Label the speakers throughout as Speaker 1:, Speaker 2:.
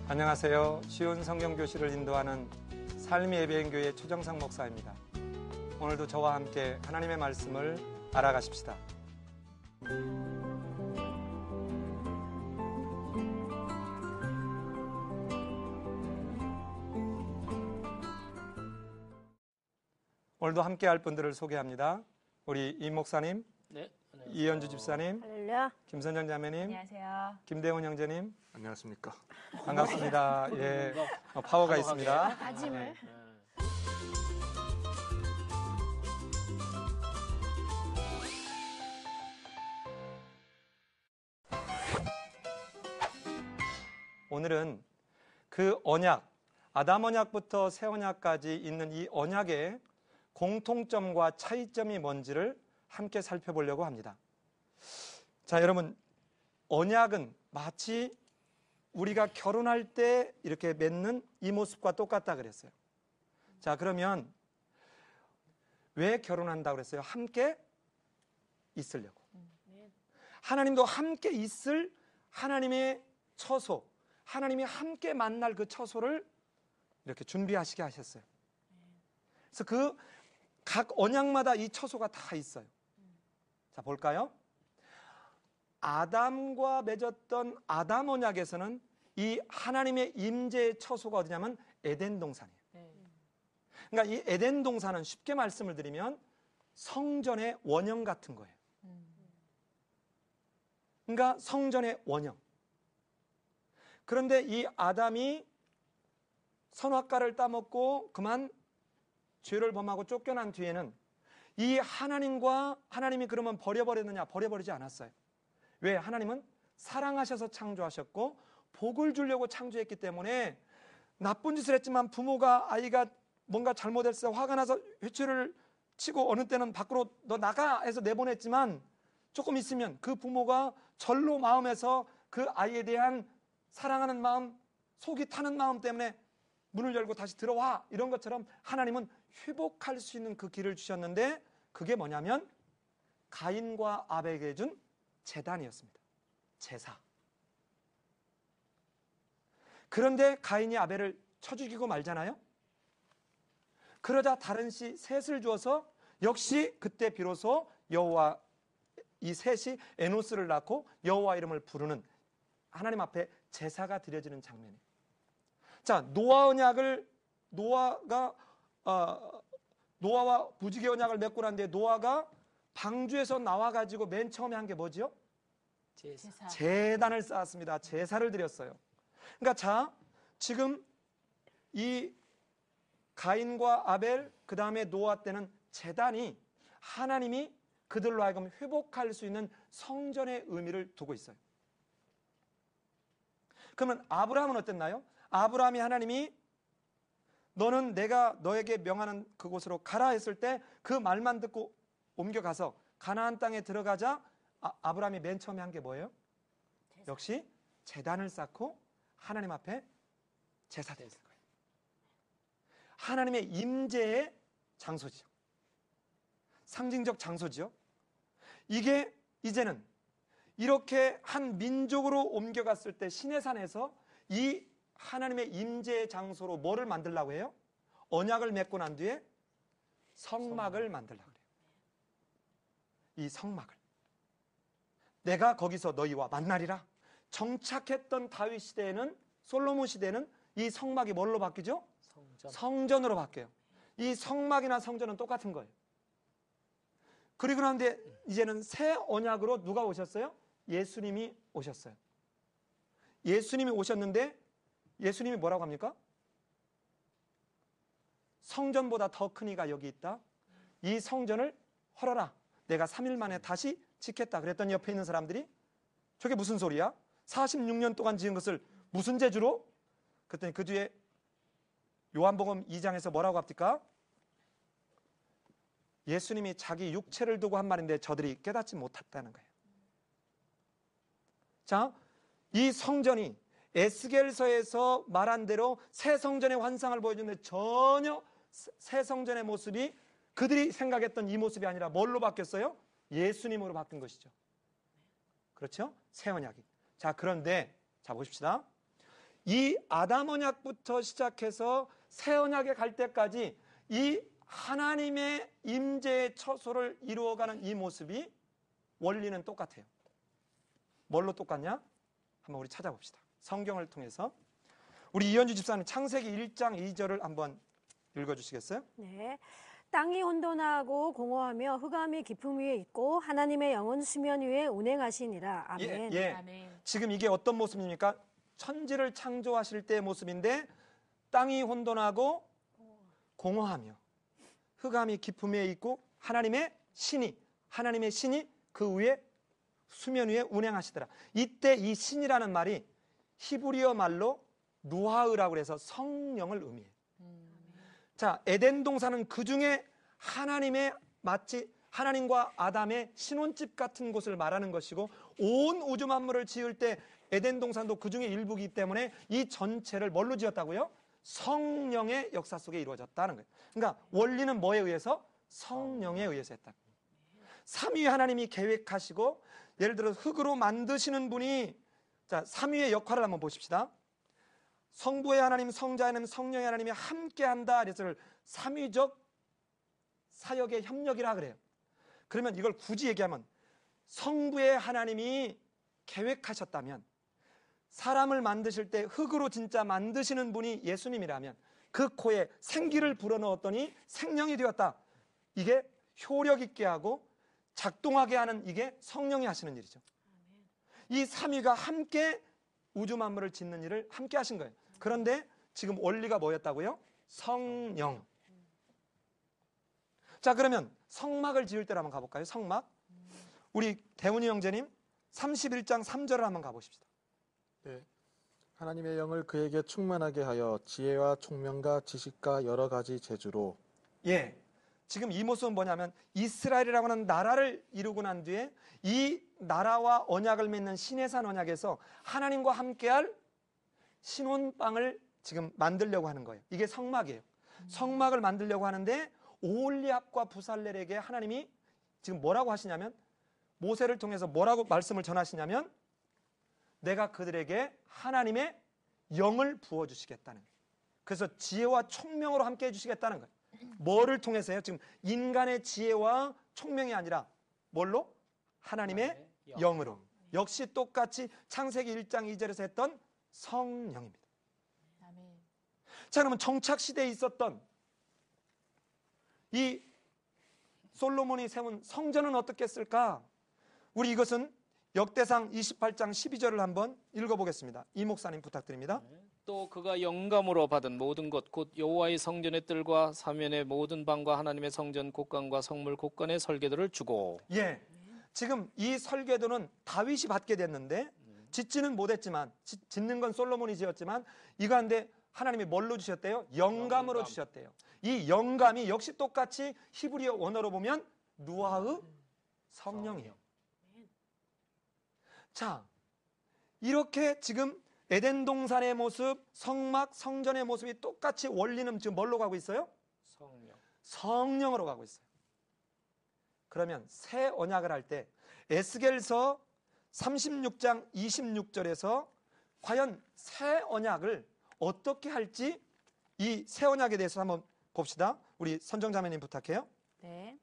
Speaker 1: 안녕하세요. 쉬운 성경 교실을 인도하는 삶의 예배인교회 최정상 목사입니다. 오늘도 저와 함께 하나님의 말씀을 알아가십시다. 오늘도 함께 할 분들을 소개합니다. 우리 임 목사님,
Speaker 2: 네,
Speaker 1: 이현주 집사님,
Speaker 3: 할렐루야.
Speaker 1: 김선정 자매님,
Speaker 3: 안녕하세요.
Speaker 1: 김대훈 형제님,
Speaker 4: 안녕하십니까.
Speaker 1: 반갑습니다. 예, 파워가 있습니다.
Speaker 3: 다짐을.
Speaker 1: 오늘은 그 언약, 아담 언약부터 새 언약까지 있는 이 언약의 공통점과 차이점이 뭔지를 함께 살펴보려고 합니다. 자, 여러분, 언약은 마치 우리가 결혼할 때 이렇게 맺는 이 모습과 똑같다 그랬어요. 자, 그러면 왜 결혼한다고 그랬어요? 함께 있으려고. 하나님도 함께 있을 하나님의 처소, 하나님이 함께 만날 그 처소를 이렇게 준비하시게 하셨어요. 그래서 그 각 언약마다 이 처소가 다 있어요. 자, 볼까요? 아담과 맺었던 아담 언약에서는 이 하나님의 임재의 처소가 어디냐면 에덴 동산이에요. 그러니까 이 에덴 동산은 쉽게 말씀을 드리면 성전의 원형 같은 거예요. 그러니까 성전의 원형. 그런데 이 아담이 선악과를 따먹고 그만 죄를 범하고 쫓겨난 뒤에는 이 하나님이 그러면 버려버렸느냐? 버려버리지 않았어요. 왜? 하나님은 사랑하셔서 창조하셨고 복을 주려고 창조했기 때문에 나쁜 짓을 했지만 부모가 아이가 뭔가 잘못했어 화가 나서 회초리를 치고 어느 때는 밖으로 너 나가 해서 내보냈지만 조금 있으면 그 부모가 절로 마음에서 그 아이에 대한 사랑하는 마음, 속이 타는 마음 때문에 문을 열고 다시 들어와 이런 것처럼 하나님은 회복할 수 있는 그 길을 주셨는데 그게 뭐냐면 가인과 아벨에게 준 제단이었습니다. 제사. 그런데 가인이 아벨을 쳐 죽이고 말잖아요. 그러자 다른 씨 셋을 주어서 역시 그때 비로소 여호와 이 셋이 에노스를 낳고 여호와 이름을 부르는 하나님 앞에 제사가 드려지는 장면이에요. 자, 노아 언약을 노아와 부지개 언약을 맺고 난 뒤에 노아가 방주에서 나와가지고 맨 처음에 한 게 뭐지요?
Speaker 2: 제사.
Speaker 1: 제단을 쌓았습니다. 제사를 드렸어요. 그러니까 자, 지금 이 가인과 아벨 그 다음에 노아 때는 제단이 하나님이 그들로 하여금 회복할 수 있는 성전의 의미를 두고 있어요. 그러면 아브라함은 어땠나요? 아브라함이 하나님이 너는 내가 너에게 명하는 그곳으로 가라 했을 때 그 말만 듣고 옮겨가서 가나안 땅에 들어가자 아브라함이 맨 처음에 한 게 뭐예요? 역시 제단을 쌓고 하나님 앞에 제사 드렸을 거예요. 하나님의 임재의 장소지요. 상징적 장소지요. 이게 이제는 이렇게 한 민족으로 옮겨갔을 때 시내산에서 이 하나님의 임재의 장소로 뭐를 만들려고 해요? 언약을 맺고 난 뒤에 성막을 만들려고 해요. 이 성막을 내가 거기서 너희와 만나리라. 정착했던 다윗 시대에는 솔로몬 시대에는 이 성막이 뭘로 바뀌죠? 성전으로 바뀌어요. 이 성막이나 성전은 똑같은 거예요. 그리고 그런데 이제는 새 언약으로 누가 오셨어요? 예수님이 오셨어요. 예수님이 오셨는데 예수님이 뭐라고 합니까? 성전보다 더 큰 이가 여기 있다. 이 성전을 헐어라. 내가 3일 만에 다시 짓겠다. 그랬더니 옆에 있는 사람들이 저게 무슨 소리야? 46년 동안 지은 것을 무슨 재주로? 그랬더니 그 뒤에 요한복음 2장에서 뭐라고 합니까? 예수님이 자기 육체를 두고 한 말인데 저들이 깨닫지 못했다는 거예요. 자, 이 성전이 에스겔서에서 말한 대로 새 성전의 환상을 보여주는데 전혀 새 성전의 모습이 그들이 생각했던 이 모습이 아니라 뭘로 바뀌었어요? 예수님으로 바뀐 것이죠. 그렇죠? 새 언약이. 자, 그런데 자 보십시다. 이 아담 언약부터 시작해서 새 언약에 갈 때까지 이 하나님의 임재의 처소를 이루어가는 이 모습이 원리는 똑같아요. 뭘로 똑같냐? 한번 우리 찾아봅시다. 성경을 통해서. 우리 이현주 집사님 창세기 1장 2절을 한번 읽어주시겠어요?
Speaker 2: 네. 땅이 혼돈하고 공허하며 흑암이 깊음 위에 있고 하나님의 영은 수면 위에 운행하시니라. 아멘.
Speaker 1: 예.
Speaker 3: 아멘.
Speaker 1: 지금 이게 어떤 모습입니까? 천지를 창조하실 때의 모습인데 땅이 혼돈하고 공허하며 흑암이 깊음 위에 있고 하나님의 신이 그 위에 수면 위에 운행하시더라. 이때 이 신이라는 말이 히브리어 말로 루하으라고 해서 성령을 의미해요. 자, 에덴 동산은 그 중에 하나님의 마치 하나님과 아담의 신혼집 같은 곳을 말하는 것이고 온 우주 만물을 지을 때 에덴 동산도 그 중에 일부이기 때문에 이 전체를 뭘로 지었다고요? 성령의 역사 속에 이루어졌다는 거예요. 그러니까 원리는 뭐에 의해서? 성령에 의해서 했다. 삼위 하나님이 계획하시고 예를 들어 흙으로 만드시는 분이 자, 삼위의 역할을 한번 보십시다. 성부의 하나님, 성자의 하나님, 성령의 하나님이 함께한다. 그래서 삼위적 사역의 협력이라 그래요. 그러면 이걸 굳이 얘기하면 성부의 하나님이 계획하셨다면 사람을 만드실 때 흙으로 진짜 만드시는 분이 예수님이라면 그 코에 생기를 불어넣었더니 생명이 되었다. 이게 효력 있게 하고 작동하게 하는 이게 성령이 하시는 일이죠. 이 삼위가 함께 우주 만물을 짓는 일을 함께 하신 거예요. 그런데 지금 원리가 뭐였다고요? 성령. 자, 그러면 성막을 지을 때로 한번 가볼까요? 성막. 우리 대훈이 형제님 31장 3절을 한번 가보십시다.
Speaker 4: 네. 하나님의 영을 그에게 충만하게 하여 지혜와 총명과 지식과 여러 가지 재주로.
Speaker 1: 예. 지금 이 모습은 뭐냐면 이스라엘이라고 하는 나라를 이루고 난 뒤에 이 나라와 언약을 맺는 시내산 언약에서 하나님과 함께할 신혼방을 지금 만들려고 하는 거예요. 이게 성막이에요. 성막을 만들려고 하는데 오홀리압과 부살렐에게 하나님이 지금 뭐라고 하시냐면 모세를 통해서 뭐라고 말씀을 전하시냐면 내가 그들에게 하나님의 영을 부어주시겠다는 거예요. 그래서 지혜와 총명으로 함께 해주시겠다는 거예요. 뭐를 통해서요? 지금 인간의 지혜와 총명이 아니라 뭘로? 하나님의 영으로. 역시 똑같이 창세기 1장 2절에서 했던 성령입니다.
Speaker 3: 아멘.
Speaker 1: 자, 그러면 정착시대에 있었던 이 솔로몬이 세운 성전은 어떻겠을까? 우리 이것은 역대상 28장 12절을 한번 읽어보겠습니다. 이 목사님 부탁드립니다.
Speaker 5: 또 그가 영감으로 받은 모든 것 곧 여호와의 성전의 뜰과 사면의 모든 방과 하나님의 성전 곳간과 성물 곳간의 설계도를 주고.
Speaker 1: 예, 지금 이 설계도는 다윗이 받게 됐는데 짓지는 못했지만 짓는 건 솔로몬이 지었지만 이거 한데 하나님이 뭘로 주셨대요? 영감으로 주셨대요. 이 영감이 역시 똑같이 히브리어 원어로 보면 루아흐 성령이에요. 자, 이렇게 지금 에덴 동산의 모습, 성막, 성전의 모습이 똑같이 원리는 지금 뭘로 가고 있어요?
Speaker 5: 성령.
Speaker 1: 성령으로 가고 있어요. 그러면 새 언약을 할 때 에스겔서 36장 26절에서 과연 새 언약을 어떻게 할지 이 새 언약에 대해서 한번 봅시다. 우리 선정자매님 부탁해요.
Speaker 3: 네.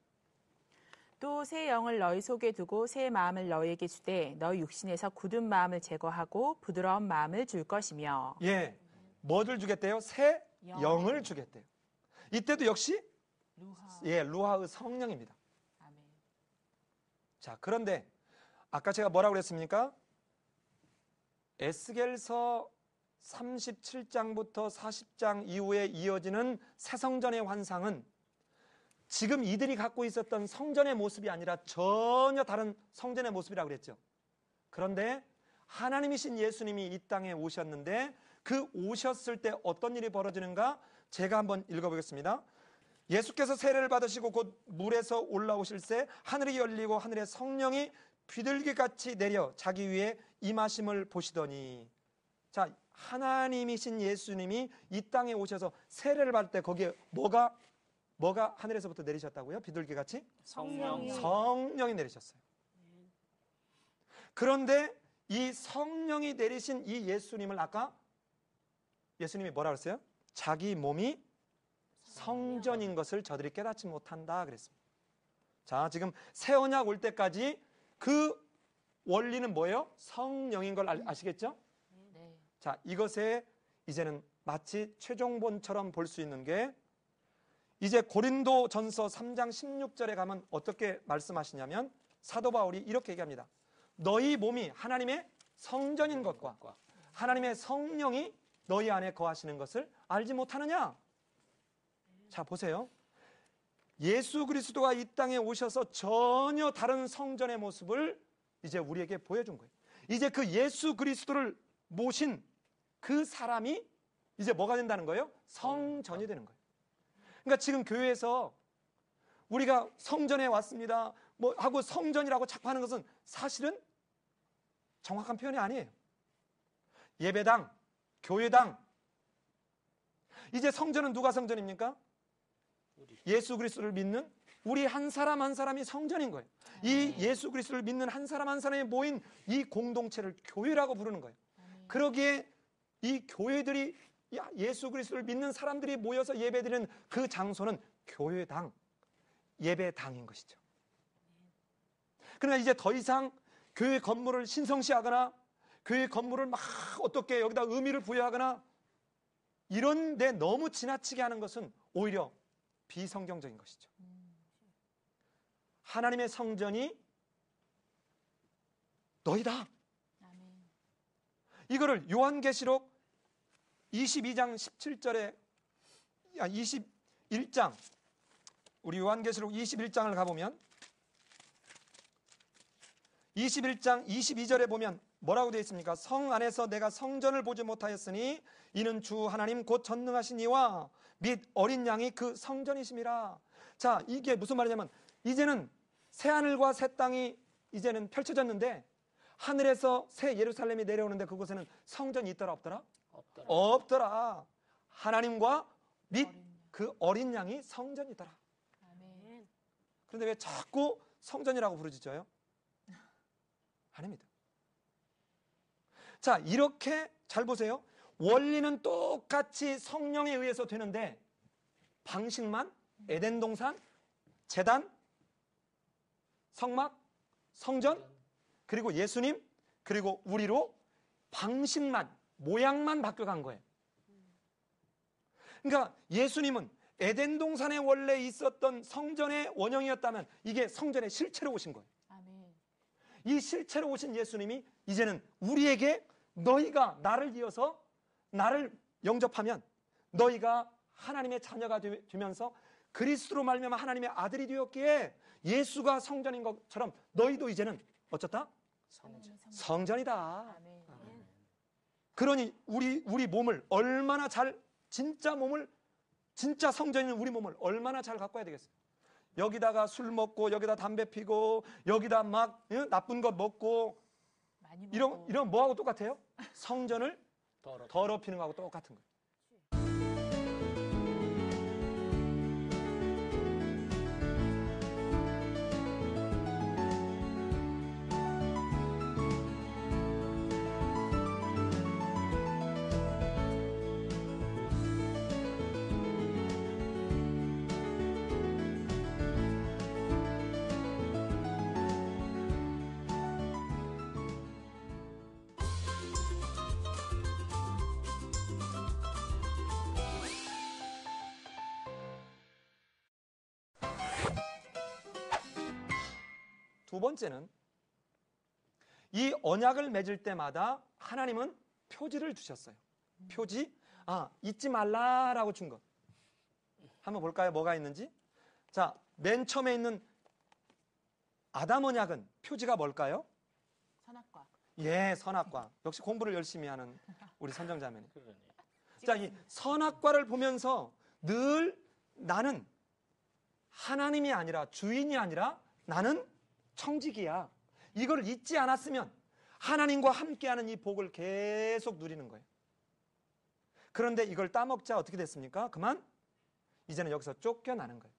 Speaker 3: 또 새 영을 너희 속에 두고 새 마음을 너희에게 주되 너희 육신에서 굳은 마음을 제거하고 부드러운 마음을 줄 것이며.
Speaker 1: 예, 뭐를 주겠대요? 새 영을 주겠대요. 이때도 역시 루하의 성령입니다.
Speaker 3: 아멘.
Speaker 1: 자, 그런데 아까 제가 뭐라고 그랬습니까? 에스겔서 37장부터 40장 이후에 이어지는 새 성전의 환상은 지금 이들이 갖고 있었던 성전의 모습이 아니라 전혀 다른 성전의 모습이라고 그랬죠. 그런데 하나님이신 예수님이 이 땅에 오셨는데 그 오셨을 때 어떤 일이 벌어지는가? 제가 한번 읽어보겠습니다. 예수께서 세례를 받으시고 곧 물에서 올라오실새 하늘이 열리고 하늘의 성령이 비둘기같이 내려 자기 위에 임하심을 보시더니, 자, 하나님이신 예수님이 이 땅에 오셔서 세례를 받을 때 거기에 뭐가 하늘에서부터 내리셨다고요? 비둘기같이? 성령이 내리셨어요. 그런데 이 성령이 내리신 이 예수님을 아까 예수님이 뭐라 그랬어요? 자기 몸이 성전인 것을 저들이 깨닫지 못한다 그랬습니다. 자, 지금 새 언약 올 때까지 그 원리는 뭐예요? 성령인 걸 아시겠죠?
Speaker 3: 네.
Speaker 1: 자, 이것에 이제는 마치 최종본처럼 볼 수 있는 게 이제 고린도전서 3장 16절에 가면 어떻게 말씀하시냐면 사도 바울이 이렇게 얘기합니다. 너희 몸이 하나님의 성전인 것과 하나님의 성령이 너희 안에 거하시는 것을 알지 못하느냐? 자, 보세요. 예수 그리스도가 이 땅에 오셔서 전혀 다른 성전의 모습을 이제 우리에게 보여준 거예요. 이제 그 예수 그리스도를 모신 그 사람이 이제 뭐가 된다는 거예요? 성전이 되는 거예요. 그러니까 지금 교회에서 우리가 성전에 왔습니다 뭐 하고 성전이라고 자꾸 하는 것은 사실은 정확한 표현이 아니에요. 예배당, 교회당. 이제 성전은 누가 성전입니까? 예수 그리스도를 믿는 우리 한 사람 한 사람이 성전인 거예요. 이 예수 그리스도를 믿는 한 사람 한 사람이 모인 이 공동체를 교회라고 부르는 거예요. 그러기에 이 교회들이 예수 그리스도를 믿는 사람들이 모여서 예배드리는 그 장소는 교회당, 예배당인 것이죠. 그러나 이제 더 이상 교회 건물을 신성시하거나 교회 건물을 막 어떻게 여기다 의미를 부여하거나 이런 데 너무 지나치게 하는 것은 오히려 비성경적인 것이죠. 하나님의 성전이 너희다. 이거를 요한계시록 22장 17절에 21장 우리 요한계시록 21장을 가보면 21장 22절에 보면 뭐라고 되어 있습니까? 성 안에서 내가 성전을 보지 못하였으니 이는 주 하나님 곧 전능하신 이와 및 어린 양이 그 성전이심이라. 자, 이게 무슨 말이냐면 이제는 새하늘과 새 땅이 이제는 펼쳐졌는데 하늘에서 새 예루살렘이 내려오는데 그곳에는 성전이 있더라 없더라? 없더라. 하나님과 및 그 어린 양이 성전이더라.
Speaker 3: 아멘.
Speaker 1: 그런데 왜 자꾸 성전이라고 부르짖어요? 아닙니다. 자, 이렇게 잘 보세요. 원리는 똑같이 성령에 의해서 되는데 방식만 에덴 동산, 제단, 성막, 성전, 그리고 예수님, 그리고 우리로 방식만, 모양만 바뀌어간 거예요. 그러니까 예수님은 에덴 동산에 원래 있었던 성전의 원형이었다면 이게 성전의 실체로 오신 거예요.
Speaker 3: 아멘.
Speaker 1: 이 실체로 오신 예수님이 이제는 우리에게 너희가 나를 이어서 나를 영접하면 너희가 하나님의 자녀가 되면서 그리스도로 말미암아 하나님의 아들이 되었기에 예수가 성전인 것처럼 너희도 이제는 어쩌다? 성전이다.
Speaker 3: 아멘.
Speaker 1: 그러니 우리 몸을 얼마나 잘 진짜 성전인 우리 몸을 얼마나 잘 갖고 와야 되겠어요. 여기다가 술 먹고 여기다 담배 피고 여기다 막 나쁜 것 먹고
Speaker 3: 많이 먹고.
Speaker 1: 이런 뭐하고 똑같아요? 성전을 더럽히는 거하고 똑같은 거예요. 두 번째는 이 언약을 맺을 때마다 하나님은 표지를 주셨어요. 표지? 잊지 말라라고 준 것. 한번 볼까요? 뭐가 있는지? 자, 맨 처음에 있는 아담 언약은 표지가 뭘까요?
Speaker 3: 선악과.
Speaker 1: 예, 선악과. 역시 공부를 열심히 하는 우리 선정자매님. 자, 이 선악과를 보면서 늘 나는 하나님이 아니라 주인이 아니라 나는 청지기야. 이걸 잊지 않았으면 하나님과 함께하는 이 복을 계속 누리는 거예요. 그런데 이걸 따먹자 어떻게 됐습니까? 그만 이제는 여기서 쫓겨나는 거예요.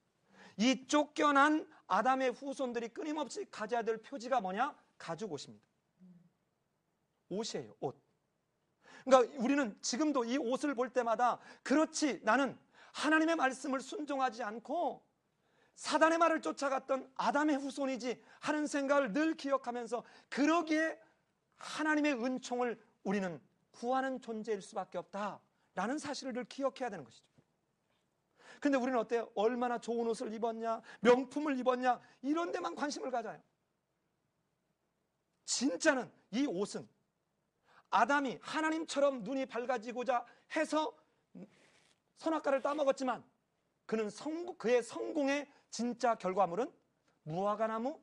Speaker 1: 이 쫓겨난 아담의 후손들이 끊임없이 가져야 될 표지가 뭐냐? 가죽 옷입니다. 옷이에요, 옷. 그러니까 우리는 지금도 이 옷을 볼 때마다 그렇지, 나는 하나님의 말씀을 순종하지 않고 사단의 말을 쫓아갔던 아담의 후손이지 하는 생각을 늘 기억하면서, 그러기에 하나님의 은총을 우리는 구하는 존재일 수밖에 없다라는 사실을 늘 기억해야 되는 것이죠. 근데 우리는 어때요? 얼마나 좋은 옷을 입었냐, 명품을 입었냐, 이런 데만 관심을 가져요. 진짜는 이 옷은 아담이 하나님처럼 눈이 밝아지고자 해서 선악과를 따먹었지만 그의 성공의 진짜 결과물은 무화과나무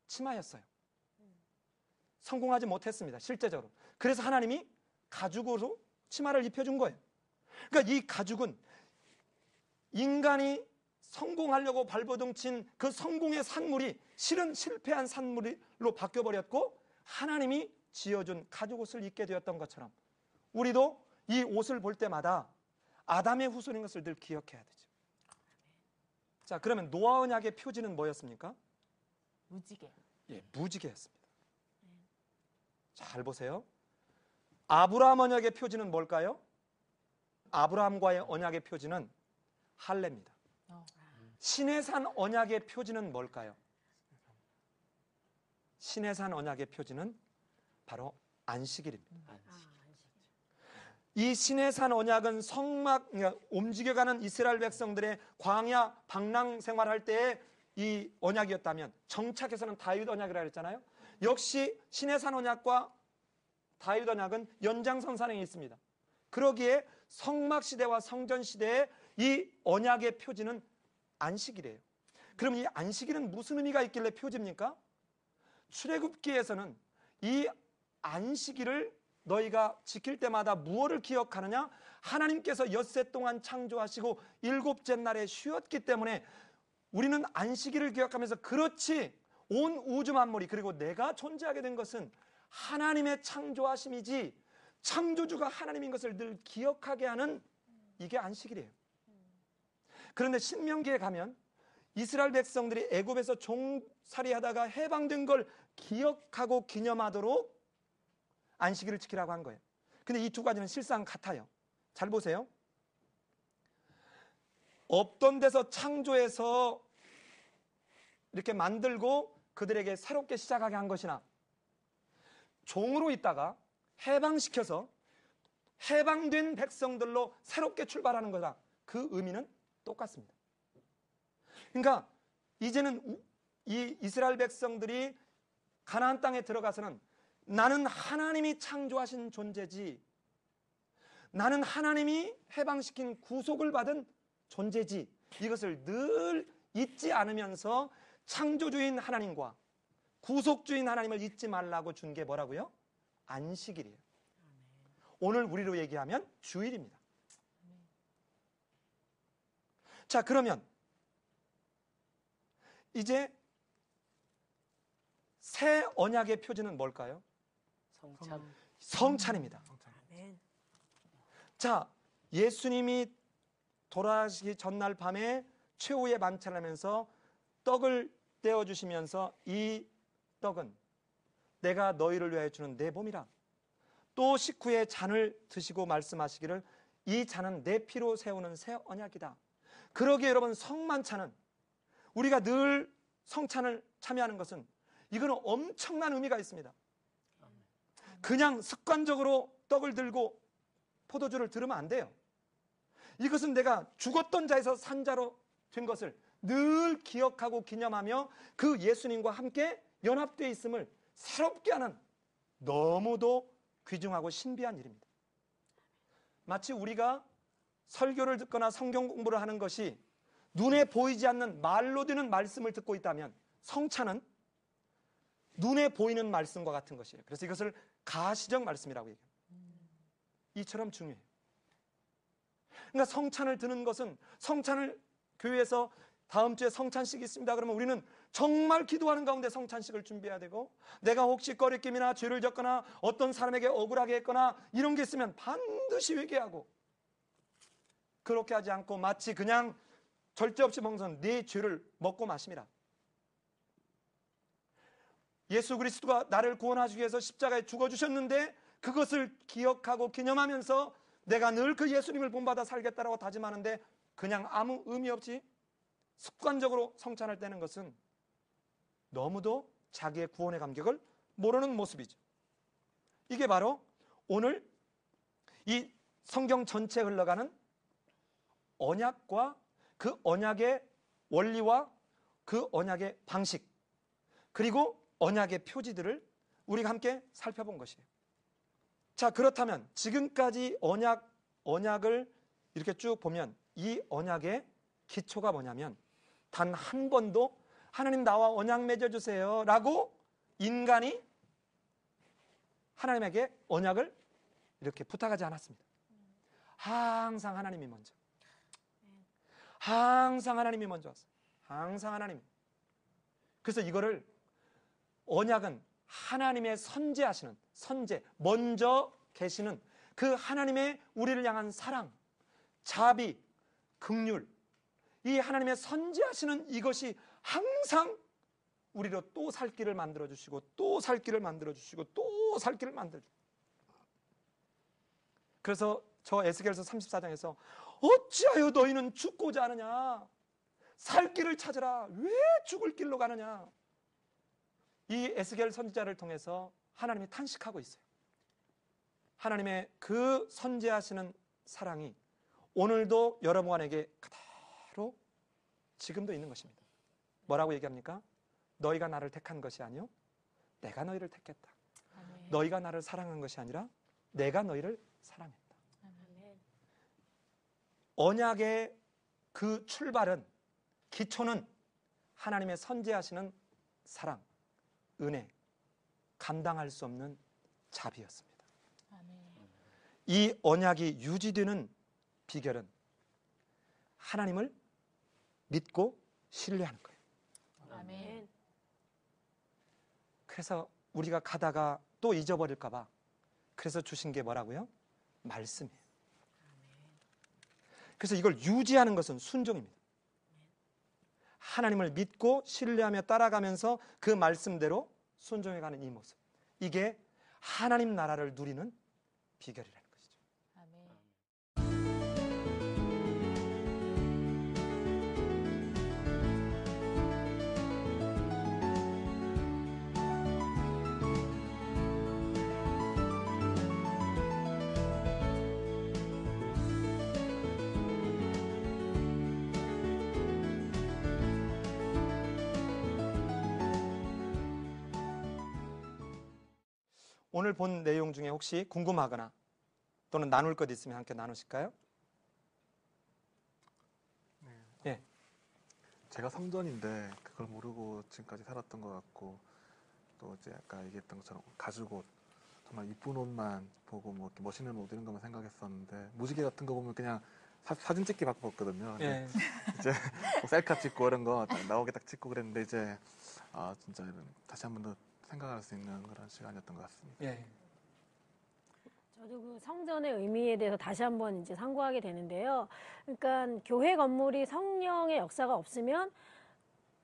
Speaker 1: 치마였어요. 성공하지 못했습니다, 실제적으로. 그래서 하나님이 가죽으로 치마를 입혀준 거예요. 그러니까 이 가죽은 인간이 성공하려고 발버둥친 그 성공의 산물이 실은 실패한 산물로 바뀌어버렸고, 하나님이 지어준 가죽옷을 입게 되었던 것처럼 우리도 이 옷을 볼 때마다 아담의 후손인 것을 늘 기억해야 되죠. 자, 그러면 노아 언약의 표지는 뭐였습니까?
Speaker 3: 무지개.
Speaker 1: 예, 무지개였습니다. 잘 보세요. 아브라함 언약의 표지는 뭘까요? 아브라함과의 언약의 표지는 할례입니다. 시내산 언약의 표지는 뭘까요? 시내산 언약의 표지는 바로 안식일입니다. 이 시내산 언약은 그러니까 움직여가는 이스라엘 백성들의 광야 방랑 생활할 때의 이 언약이었다면, 정착해서는 다윗 언약이라고 했잖아요. 역시 시내산 언약과 다윗 언약은 연장선상에 있습니다. 그러기에 성막 시대와 성전 시대의 이 언약의 표지는 안식일이에요. 그럼 이 안식일은 무슨 의미가 있길래 표지입니까? 출애굽기에서는 이 안식일을 너희가 지킬 때마다 무엇을 기억하느냐? 하나님께서 엿새 동안 창조하시고 일곱째 날에 쉬었기 때문에 우리는 안식일을 기억하면서, 그렇지, 온 우주 만물이, 그리고 내가 존재하게 된 것은 하나님의 창조하심이지 창조주가 하나님인 것을 늘 기억하게 하는, 이게 안식일이에요. 그런데 신명기에 가면 이스라엘 백성들이 애굽에서 종살이하다가 해방된 걸 기억하고 기념하도록 안식일을 지키라고 한 거예요. 근데 이 두 가지는 실상 같아요. 잘 보세요. 없던 데서 창조해서 이렇게 만들고 그들에게 새롭게 시작하게 한 것이나, 종으로 있다가 해방시켜서 해방된 백성들로 새롭게 출발하는 거다, 그 의미는 똑같습니다. 그러니까 이제는 이 이스라엘 백성들이 가나안 땅에 들어가서는 나는 하나님이 창조하신 존재지, 나는 하나님이 해방시킨 구속을 받은 존재지, 이것을 늘 잊지 않으면서 창조주인 하나님과 구속주인 하나님을 잊지 말라고 준 게 뭐라고요? 안식일이에요. 오늘 우리로 얘기하면 주일입니다. 자, 그러면 이제 새 언약의 표지는 뭘까요? 성찬입니다.
Speaker 2: 아멘.
Speaker 1: 자, 예수님이 돌아가시기 전날 밤에 최후의 만찬을 하면서 떡을 떼어주시면서, 이 떡은 내가 너희를 위하여 주는 내 몸이라. 또 식후에 잔을 드시고 말씀하시기를, 이 잔은 내 피로 세우는 새 언약이다. 그러기에 여러분, 성만찬은, 우리가 늘 성찬을 참여하는 것은, 이거는 엄청난 의미가 있습니다. 그냥 습관적으로 떡을 들고 포도주를 들으면 안 돼요. 이것은 내가 죽었던 자에서 산 자로 된 것을 늘 기억하고 기념하며 그 예수님과 함께 연합되어 있음을 새롭게 하는 너무도 귀중하고 신비한 일입니다. 마치 우리가 설교를 듣거나 성경 공부를 하는 것이 눈에 보이지 않는 말로 되는 말씀을 듣고 있다면, 성찬은 눈에 보이는 말씀과 같은 것이에요. 그래서 이것을 가시적 말씀이라고 얘기해요. 이처럼 중요해요. 그러니까 성찬을 드는 것은, 성찬을 교회에서 다음 주에 성찬식이 있습니다 그러면 우리는 정말 기도하는 가운데 성찬식을 준비해야 되고, 내가 혹시 꺼리낌이나 죄를 졌거나 어떤 사람에게 억울하게 했거나 이런 게 있으면 반드시 회개하고, 그렇게 하지 않고 마치 그냥 절제 없이 먹는 네 죄를 먹고 마심이라. 예수 그리스도가 나를 구원하시기 위해서 십자가에 죽어주셨는데 그것을 기억하고 기념하면서 내가 늘 그 예수님을 본받아 살겠다라고 다짐하는데 그냥 아무 의미 없이 습관적으로 성찬을 떼는 것은 너무도 자기의 구원의 감격을 모르는 모습이죠. 이게 바로 오늘 이 성경 전체에 흘러가는 언약과 그 언약의 원리와 그 언약의 방식, 그리고 언약의 표지들을 우리가 함께 살펴본 것이에요. 자, 그렇다면 지금까지 언약을 이렇게 쭉 보면 이 언약의 기초가 뭐냐면 단 한 번도 하나님 나와 언약 맺어주세요 라고 인간이 하나님에게 언약을 이렇게 부탁하지 않았습니다. 항상 하나님이 먼저. 항상 하나님이 먼저 왔어요. 항상 하나님. 그래서 이거를 언약은 하나님의 선제하시는, 먼저 계시는 그 하나님의 우리를 향한 사랑, 자비, 긍휼, 이 하나님의 선제하시는 이것이 항상 우리로 또 살 길을 만들어주시고 또 살 길을 만들어주시고 또 살 길을 만들어주시고. 그래서 저 에스겔서 34장에서 어찌하여 너희는 죽고자 하느냐, 살 길을 찾으라, 왜 죽을 길로 가느냐, 이 에스겔 선지자를 통해서 하나님이 탄식하고 있어요. 하나님의 그 선제하시는 사랑이 오늘도 여러분에게 그대로 지금도 있는 것입니다. 뭐라고 얘기합니까? 너희가 나를 택한 것이 아니요 내가 너희를 택했다.
Speaker 3: 아멘.
Speaker 1: 너희가 나를 사랑한 것이 아니라 내가 너희를 사랑했다.
Speaker 3: 아멘.
Speaker 1: 언약의 그 출발은, 기초는 하나님의 선제하시는 사랑, 은혜, 감당할 수 없는 자비였습니다.
Speaker 3: 아멘.
Speaker 1: 이 언약이 유지되는 비결은 하나님을 믿고 신뢰하는 거예요.
Speaker 3: 아멘.
Speaker 1: 그래서 우리가 가다가 또 잊어버릴까 봐 그래서 주신 게 뭐라고요? 말씀이에요. 그래서 이걸 유지하는 것은 순종입니다. 하나님을 믿고 신뢰하며 따라가면서 그 말씀대로 순종해가는 이 모습, 이게 하나님 나라를 누리는 비결이라는 것이죠.
Speaker 3: 아멘.
Speaker 1: 오늘 본 내용 중에 혹시 궁금하거나 또는 나눌 것 있으면 함께 나누실까요? 예.
Speaker 4: 제가 성전인데 그걸 모르고 지금까지 살았던 것 같고, 또 이제 아까 얘기했던 것처럼 가죽옷, 정말 이쁜 옷만 보고 뭐 이렇게 멋있는 옷 이런 것만 생각했었는데, 무지개 같은 거 보면 그냥 사진 찍기 바빴거든요.
Speaker 1: 예.
Speaker 4: 이제 뭐 셀카 찍고 이런 거 나오게 딱 찍고 그랬는데, 이제 진짜 이런 다시 한 번 더 생각할 수 있는 그런 시간이었던 것 같습니다.
Speaker 1: 예.
Speaker 2: 저도 그 성전의 의미에 대해서 다시 한번 이제 상고하게 되는데요. 그러니까 교회 건물이 성령의 역사가 없으면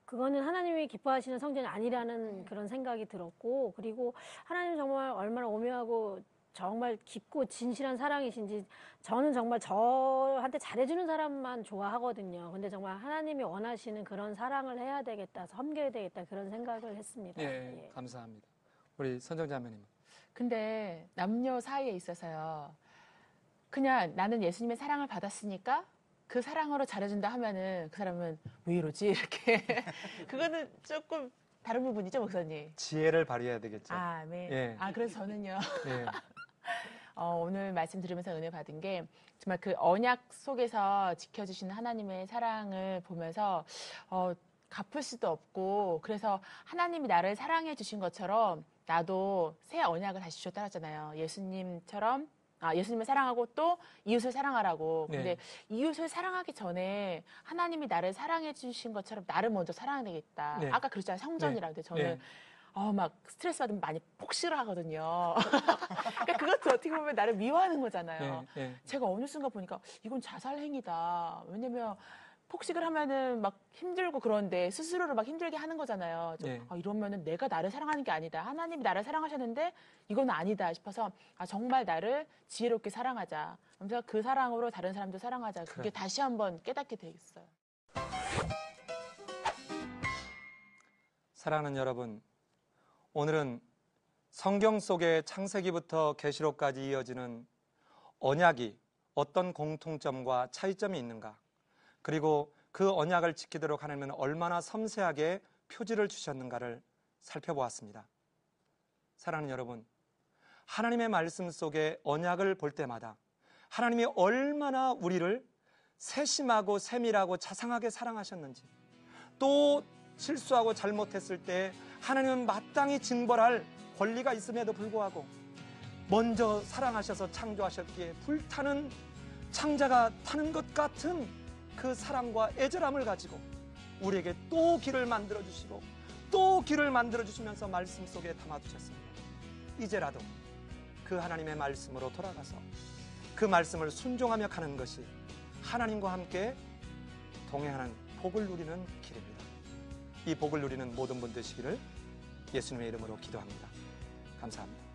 Speaker 2: 그거는 하나님이 기뻐하시는 성전이 아니라는 그런 생각이 들었고, 그리고 하나님 정말 얼마나 오묘하고 정말 깊고 진실한 사랑이신지, 저는 정말 저한테 잘해주는 사람만 좋아하거든요. 근데 정말 하나님이 원하시는 그런 사랑을 해야 되겠다, 섬겨야 되겠다, 그런 생각을 했습니다.
Speaker 1: 예. 감사합니다. 우리 선정자매님.
Speaker 3: 근데 남녀 사이에 있어서요, 그냥 나는 예수님의 사랑을 받았으니까 그 사랑으로 잘해준다 하면은 그 사람은 왜 이러지? 이렇게. 그거는 조금 다른 부분이죠, 목사님?
Speaker 1: 지혜를 발휘해야 되겠죠.
Speaker 3: 아, 네.
Speaker 1: 예.
Speaker 3: 그래서 저는요,
Speaker 1: 예.
Speaker 3: 오늘 말씀 들으면서 은혜 받은 게, 정말 그 언약 속에서 지켜주시는 하나님의 사랑을 보면서, 갚을 수도 없고, 그래서 하나님이 나를 사랑해 주신 것처럼 나도 새 언약을 다시 주셨다 따랐잖아요. 예수님처럼, 예수님을 사랑하고 또 이웃을 사랑하라고. 근데
Speaker 1: 네.
Speaker 3: 이웃을 사랑하기 전에 하나님이 나를 사랑해 주신 것처럼 나를 먼저 사랑해야 되겠다.
Speaker 1: 네.
Speaker 3: 아까 그랬잖아요. 성전이라고. 근데 저는
Speaker 1: 네.
Speaker 3: 막 스트레스 받으면 많이 폭식을 하거든요. 그러니까 그것도 어떻게 보면 나를 미워하는 거잖아요.
Speaker 1: 예. 예.
Speaker 3: 제가 어느 순간 보니까 이건 자살행위다. 왜냐면 폭식을 하면은 막 힘들고 그런데 스스로를 막 힘들게 하는 거잖아요.
Speaker 1: 예.
Speaker 3: 이러면은 내가 나를 사랑하는 게 아니다. 하나님이 나를 사랑하셨는데 이건 아니다 싶어서 정말 나를 지혜롭게 사랑하자. 그래서 그 사랑으로 다른 사람도 사랑하자. 그게
Speaker 1: 그래.
Speaker 3: 다시 한번 깨닫게 되겠어요.
Speaker 1: 사랑하는 여러분, 오늘은 성경 속의 창세기부터 계시록까지 이어지는 언약이 어떤 공통점과 차이점이 있는가, 그리고 그 언약을 지키도록 하나님은 얼마나 섬세하게 표지를 주셨는가를 살펴보았습니다. 사랑하는 여러분, 하나님의 말씀 속에 언약을 볼 때마다 하나님이 얼마나 우리를 세심하고 세밀하고 자상하게 사랑하셨는지, 또 실수하고 잘못했을 때 하나님은 마땅히 징벌할 권리가 있음에도 불구하고 먼저 사랑하셔서 창조하셨기에 불타는 창자가 타는 것 같은 그 사랑과 애절함을 가지고 우리에게 또 길을 만들어주시고 또 길을 만들어주시면서 말씀 속에 담아두셨습니다. 이제라도 그 하나님의 말씀으로 돌아가서 그 말씀을 순종하며 가는 것이 하나님과 함께 동행하는 복을 누리는 길입니다. 이 복을 누리는 모든 분 되시기를 예수님의 이름으로 기도합니다. 감사합니다.